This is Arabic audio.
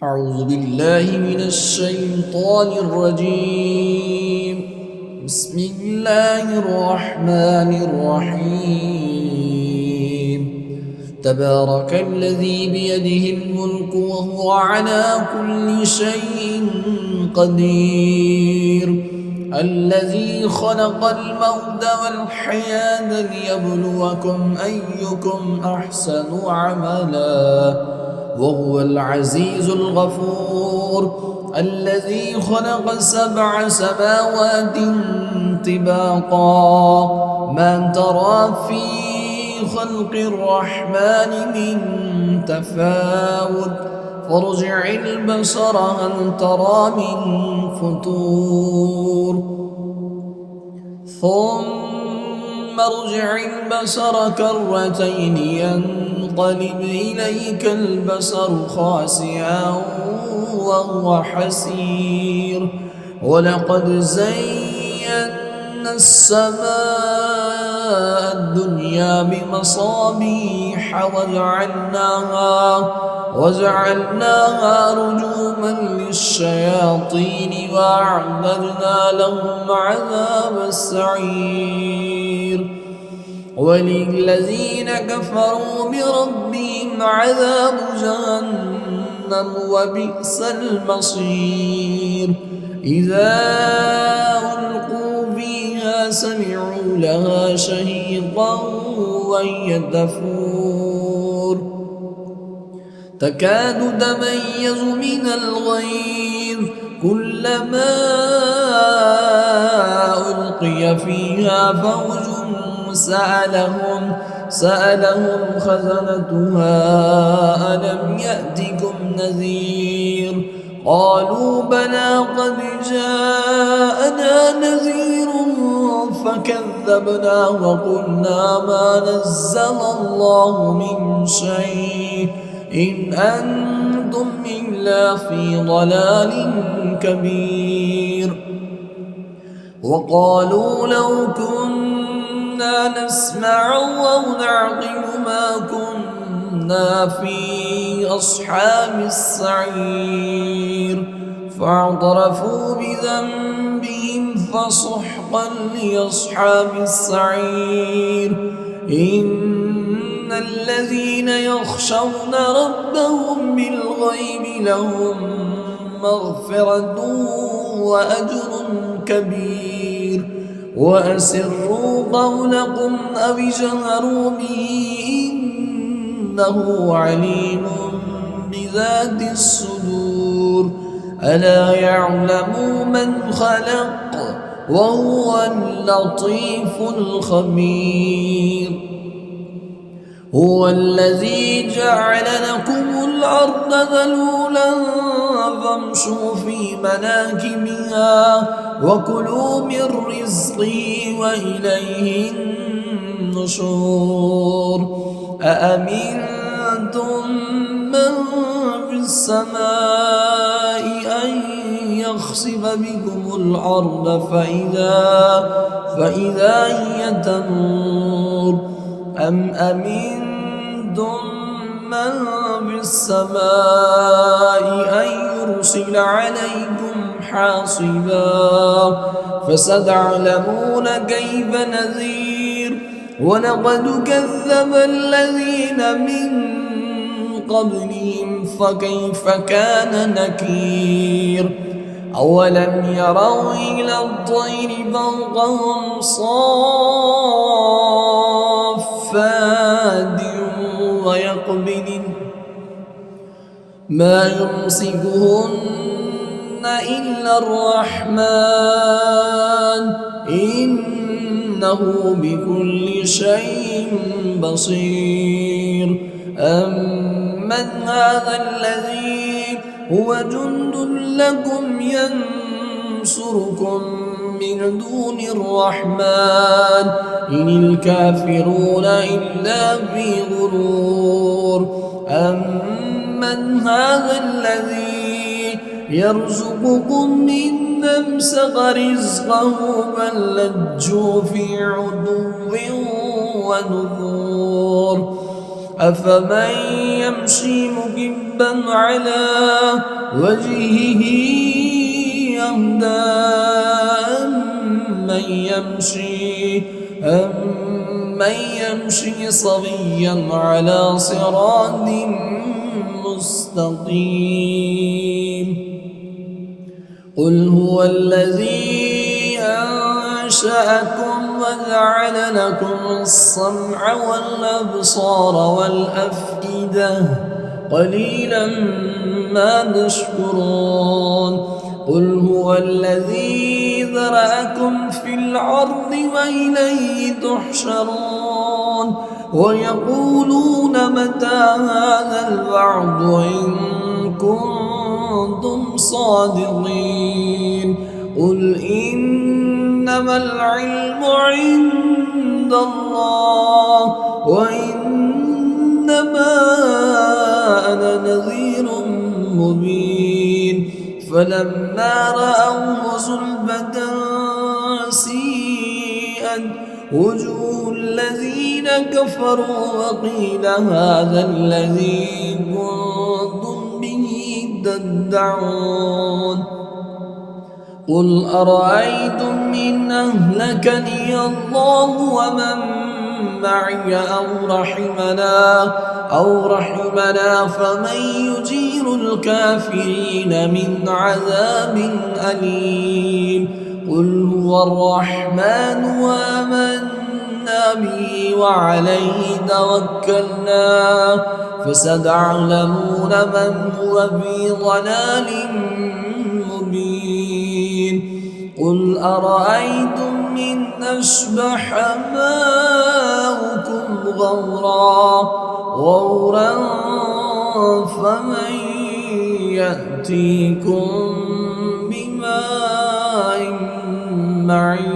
أعوذ بالله من الشيطان الرجيم. بسم الله الرحمن الرحيم. تبارك الذي بيده الملك وهو على كل شيء قدير، الذي خلق الموت والحياة ليبلوكم أيكم أحسن عملا وهو العزيز الغفور، الذي خلق 7 سماوات طباقا ما ترى في خلق الرحمن من تفاوت فارجع البصر هل ترى من فطور ثم ارجع البصر كرتين ينقلب إليك البصر خاسئا وهو حسير، ولقد زينا السماء الدنيا بمصابيح وجعلناها رجوما للشياطين وأعتدنا لهم عذاب السعير، وللذين كفروا بربهم عذاب جهنم وبئس المصير. إذا ألقوا فيها سمعوا لها شهيقا وهي تفور تكاد تميز من الغيظ كلما ألقي فيها فوج سألهم خزنتها ألم يأتكم نذير قالوا بلى قد جاءنا نذير فكذبنا وقلنا ما نزل الله من شيء إن أنتم إلا في ضلال كبير. وقالوا لو كنا نسمع أو نعقل ما كنا في أصحاب السعير فاعترفوا بذنبهم فسحقا لأصحاب السعير. إن الذين يخشون ربهم بالغيب لهم مغفرة وأجر كبير. وأسروا قولكم أو اجهروا به إنه عليم بذات الصدور. ألا يعلم من خلق وهو اللطيف الخبير. هو الذي جعل لكم الأرض ذلولا فامشوا في مناكبها وكلوا من رزقه وإليه النشور. أأمنتم من في السماء أن يخسف بكم الأرض فإذا هي تمور أم أمنتم من في السماء أن يرسل عليكم حاصبا فستعلمون كيف نذير. ولقد كذب الذين من قبلهم فكيف كان نكير. أولم يروا إلى الطير فوقهم صافات ويقبضن ما يمسكهن إلا الرحمن إنه بكل شيء بصير. أمن هذا الذي هو جند لكم ينصركم من دون الرحمن إن الكافرون إلا في غرور. أمن هذا الذي يرزقكم إن أمسك رزقه بل لجوا في عتو ونفور. أفمن يمشي مكبا على وجهه أهدى أمن يمشي صبيا على صراط مستقيم قل هو الذي أنشأكم وجعل لكم السمع والأبصار والأفئدة قليلا ما تشكرون قل هو الذي ذرأكم في الأرض وإليه تحشرون ويقولون متى هذا الوعد إن كنتم صادقين قل إنما العلم عند الله وإنما أنا نذير مبين فلما رأوه زلفة سيئت وجوه الذين كفروا وقيل هذا الذي كنتم به تدعون قل أرأيتم إن أهلكني الله ومن معي أو رحمنا فمن يجير الكافرين من عذاب أليم قل هو الرحمن وآمنا به وعليه توكلنا فستعلمون من هو في ضلال مبين قل أرأيتم إن أصبح ماؤكم غورا فمن يأتيكم بماء معين